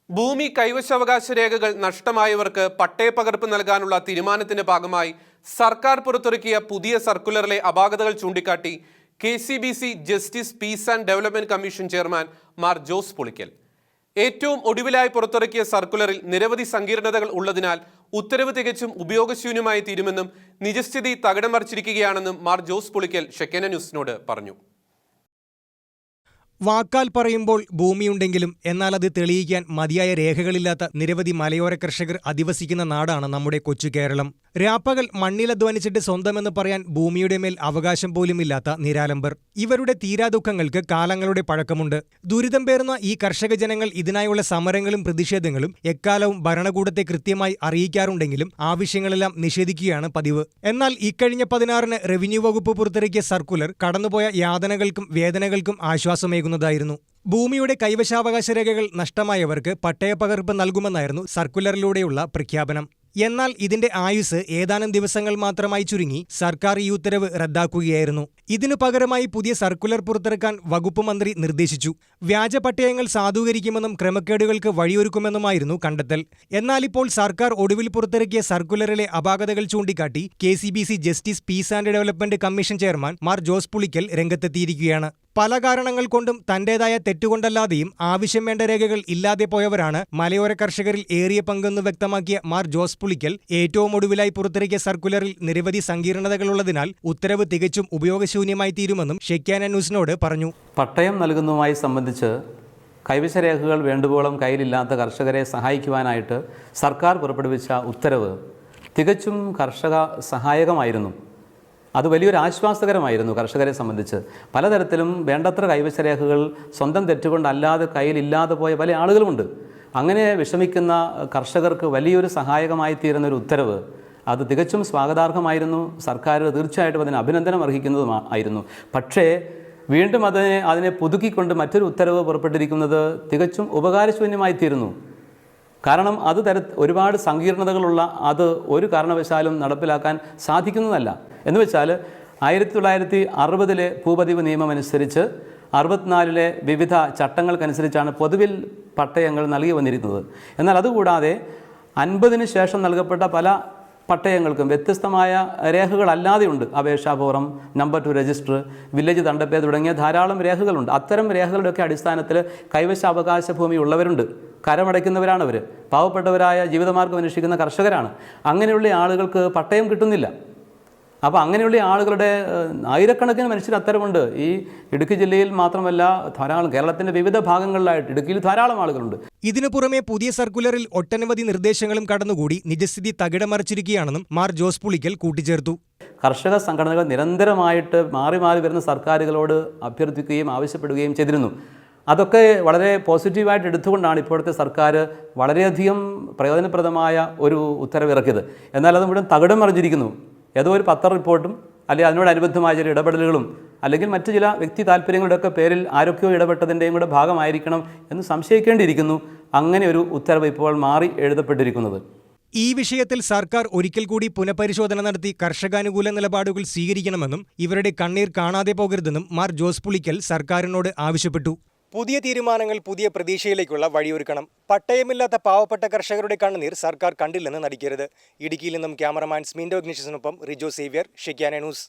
ഭൂമി കൈവശാവകാശ രേഖകൾ നഷ്ടമായവർക്ക് പട്ടയപ്പകർപ്പ് നൽകാനുള്ള തീരുമാനത്തിന്റെ ഭാഗമായി സർക്കാർ പുറത്തിറക്കിയ പുതിയ സർക്കുലറിലെ അപാകതകൾ ചൂണ്ടിക്കാട്ടി KCBC justice peace and development commission chairman Mar Jose Pulickal. ഏറ്റവും ഒടുവിലായി പുറത്തിറക്കിയ സർക്കുലറിൽ നിരവധി സങ്കീർണതകൾ ഉള്ളതിനാൽ ഉത്തരവ് തികച്ചും ഉപയോഗശൂന്യമായി തീരുമെന്നും നിജസ്ഥിതി തകിടം മറിച്ചിരിക്കുകയാണെന്നും മാർ ജോസ് പുളിക്കൽ ഷെക്കേന ന്യൂസിനോട് പറഞ്ഞു. വാക്കാൽ പറയുമ്പോൾ ഭൂമിയുണ്ടെങ്കിലും എന്നാൽ അത് തെളിയിക്കാൻ മതിയായ രേഖകളില്ലാത്ത നിരവധി മലയോര കർഷകർ അധിവസിക്കുന്ന നാടാണ് നമ്മുടെ കൊച്ചു കേരളം. രാപ്പകൽ മണ്ണിലധ്വാനിച്ചിട്ട് സ്വന്തമെന്ന് പറയാൻ ഭൂമിയുടെ മേൽ അവകാശം പോലുമില്ലാത്ത നിരാലംബർ. ഇവരുടെ തീരാദുഃഖങ്ങൾക്ക് കാലങ്ങളുടെ പഴക്കമുണ്ട്. ദുരിതം പേറുന്ന ഈ കർഷക ജനങ്ങൾ ഇതിനായുള്ള സമരങ്ങളും പ്രതിഷേധങ്ങളും എക്കാലവും ഭരണകൂടത്തെ കൃത്യമായി അറിയിക്കാറുണ്ടെങ്കിലും ആവശ്യങ്ങളെല്ലാം നിഷേധിക്കുകയാണ് പതിവ്. എന്നാൽ ഇക്കഴിഞ്ഞ 16-ന് റവന്യൂ വകുപ്പ് പുറത്തിറക്കിയ സർക്കുലർ കടന്നുപോയ യാതനകൾക്കും വേദനകൾക്കും ആശ്വാസമേകുന്നതായിരുന്നു. ഭൂമിയുടെ കൈവശാവകാശ രേഖകൾ നഷ്ടമായവർക്ക് പട്ടയപ്പകർപ്പ് നൽകുമെന്നായിരുന്നു സർക്കുലറിലൂടെയുള്ള പ്രഖ്യാപനം. എന്നാൽ ഇതിന്റെ ആയുസ് ഏതാനും ദിവസങ്ങൾ മാത്രമായി ചുരുങ്ങി സർക്കാർ ഈ ഉത്തരവ് റദ്ദാക്കുകയായിരുന്നു. ഇതിനു പകരമായി പുതിയ സർക്കുലർ പുറത്തിറക്കാൻ വകുപ്പ് മന്ത്രി നിർദ്ദേശിച്ചു. വ്യാജ പട്ടയങ്ങൾ സാധൂകരിക്കുമെന്നും ക്രമക്കേടുകൾക്ക് വഴിയൊരുക്കുമെന്നുമായിരുന്നു കണ്ടെത്തൽ. എന്നാൽ ഇപ്പോൾ സർക്കാർ ഒടുവിൽ പുറത്തിറക്കിയ സർക്കുലറിലെ അപാകതകൾ ചൂണ്ടിക്കാട്ടി KCBC justice peace and development commission chairman Mar Jose Pulickal രംഗത്തെത്തിയിരിക്കുകയാണ്. പല കാരണങ്ങൾ കൊണ്ടും തന്റേതായ തെറ്റുകൊണ്ടല്ലാതെയും ആവശ്യം വേണ്ട രേഖകൾ ഇല്ലാതെ പോയവരാണ് മലയോര കർഷകരിൽ ഏറിയ പങ്കെന്ന് വ്യക്തമാക്കിയ മാർ ജോസ് പുളിക്കൽ ഏറ്റവും ഒടുവിലായി പുറത്തിറക്കിയ സർക്കുലറിൽ നിരവധി സങ്കീർണതകളുള്ളതിനാൽ ഉത്തരവ് തികച്ചും ഉപയോഗശൂന്യമായി തീരുമെന്നും ഷെക്കേന ന്യൂസിനോട് പറഞ്ഞു. പട്ടയം നൽകുന്നതുമായി സംബന്ധിച്ച് കൈവശരേഖകൾ വേണ്ടുവോളം കയ്യിലില്ലാത്ത കർഷകരെ സഹായിക്കുവാനായിട്ട് സർക്കാർ പുറപ്പെടുവിച്ച ഉത്തരവ് തികച്ചും കർഷക സഹായകമായിരുന്നു. അത് വലിയൊരു ആശ്വാസകരമായിരുന്നു കർഷകരെ സംബന്ധിച്ച്. പലതരത്തിലും വേണ്ടത്ര കൈവശരേഖകൾ സ്വന്തം തെറ്റുകൊണ്ടല്ലാതെ കയ്യിലില്ലാതെ പോയ പല ആളുകളുമുണ്ട്. അങ്ങനെ വിഷമിക്കുന്ന കർഷകർക്ക് വലിയൊരു സഹായകമായി തീരുന്നൊരു ഉത്തരവ് അത് തികച്ചും സ്വാഗതാർഹമായിരുന്നു. സർക്കാർ തീർച്ചയായിട്ടും അതിന് അഭിനന്ദനം അർഹിക്കുന്നതുമായിരുന്നു. പക്ഷേ വീണ്ടും അതിനെ പുതുക്കിക്കൊണ്ട് മറ്റൊരു ഉത്തരവ് പുറപ്പെട്ടിരിക്കുന്നത് തികച്ചും ഉപകാരശൂന്യമായി തീരുന്നു. കാരണം അത് ഒരുപാട് സങ്കീർണതകളുള്ള അത് ഒരു കാരണവശാലും നടപ്പിലാക്കാൻ സാധിക്കുന്നതല്ല. എന്ന് വെച്ചാൽ 1960 ഭൂപതിവ് നിയമം അനുസരിച്ച് 64 വിവിധ ചട്ടങ്ങൾക്കനുസരിച്ചാണ് പൊതുവിൽ പട്ടയങ്ങൾ നൽകി വന്നിരിക്കുന്നത്. എന്നാൽ അതുകൂടാതെ 50-ന് ശേഷം നൽകപ്പെട്ട പല പട്ടയങ്ങൾക്കും വ്യത്യസ്തമായ രേഖകളല്ലാതെയുണ്ട്. അപേക്ഷാഫോറം, നമ്പർ 2 രജിസ്റ്റർ, വില്ലേജ് തണ്ടപ്പേ തുടങ്ങിയ ധാരാളം രേഖകളുണ്ട്. അത്തരം രേഖകളുടെയൊക്കെ അടിസ്ഥാനത്തിൽ കൈവശാവകാശ ഭൂമി ഉള്ളവരുണ്ട്. കരമടയ്ക്കുന്നവരാണവർ. പാവപ്പെട്ടവരായ ജീവിതമാർഗം അന്വേഷിക്കുന്ന കർഷകരാണ്. അങ്ങനെയുള്ള ആളുകൾക്ക് പട്ടയം കിട്ടുന്നില്ല. അപ്പോൾ അങ്ങനെയുള്ള ആളുകളുടെ ആയിരക്കണക്കിന് മനുഷ്യർ അത്തരമുണ്ട്. ഈ ഇടുക്കി ജില്ലയിൽ മാത്രമല്ല, ധാരാളം കേരളത്തിൻ്റെ വിവിധ ഭാഗങ്ങളിലായിട്ട് ഇടുക്കിയിൽ ധാരാളം ആളുകളുണ്ട്. ഇതിനു പുറമെ പുതിയ സർക്കുലറിൽ ഒട്ടനവധി നിർദ്ദേശങ്ങളും കടന്നുകൂടി നിജസ്ഥിതി തകിടം മറിച്ചിരിക്കുകയാണെന്നും മാർ ജോസ് പുളിക്കൽ കൂട്ടിച്ചേർത്തു. കർഷക സംഘടനകൾ നിരന്തരമായിട്ട് മാറി മാറി വരുന്ന സർക്കാരുകളോട് അഭ്യർത്ഥിക്കുകയും ആവശ്യപ്പെടുകയും ചെയ്തിരുന്നു. അതൊക്കെ വളരെ പോസിറ്റീവായിട്ട് എടുത്തുകൊണ്ടാണ് ഇപ്പോഴത്തെ സർക്കാർ വളരെയധികം പ്രയോജനപ്രദമായ ഒരു ഉത്തരവിറക്കിയത്. എന്നാൽ അത് മുഴുവൻ തകിടം മറിഞ്ഞിരിക്കുന്നു. ഏതോ ഒരു പത്ര റിപ്പോർട്ടും അല്ലെങ്കിൽ അതിനോടനുബന്ധമായ ചില ഇടപെടലുകളും അല്ലെങ്കിൽ മറ്റു ചില വ്യക്തി താല്പര്യങ്ങളുടെയൊക്കെ പേരിൽ ആരൊക്കെയോ ഇടപെട്ടതിൻ്റെയും കൂടെ ഭാഗമായിരിക്കണം എന്ന് സംശയിക്കേണ്ടിയിരിക്കുന്നു അങ്ങനെ ഒരു ഉത്തരവ് ഇപ്പോൾ മാറി എഴുതപ്പെട്ടിരിക്കുന്നത്. ഈ വിഷയത്തിൽ സർക്കാർ ഒരിക്കൽ കൂടി പുനഃപരിശോധന നടത്തി കർഷകാനുകൂല നിലപാടുകൾ സ്വീകരിക്കണമെന്നും ഇവരുടെ കണ്ണീർ കാണാതെ പോകരുതെന്നും മാർ ജോസ് പുളിക്കൽ സർക്കാരിനോട് ആവശ്യപ്പെട്ടു. പുതിയ തീരുമാനങ്ങൾ പുതിയ പ്രതീക്ഷയിലേക്കുള്ള വഴിയൊരുക്കണം. പട്ടയമില്ലാത്ത പാവപ്പെട്ട കർഷകരുടെ കണ്ണുനീർ സർക്കാർ കണ്ടില്ലെന്ന് നടിക്കരുത്. ഇടുക്കിയിൽ നിന്നും ക്യാമറമാൻ സ്മിൻഡോ ഇഗ്നിഷ്യസിനൊപ്പം റിജോ സേവ്യർ, ഷെക്കേന ന്യൂസ്.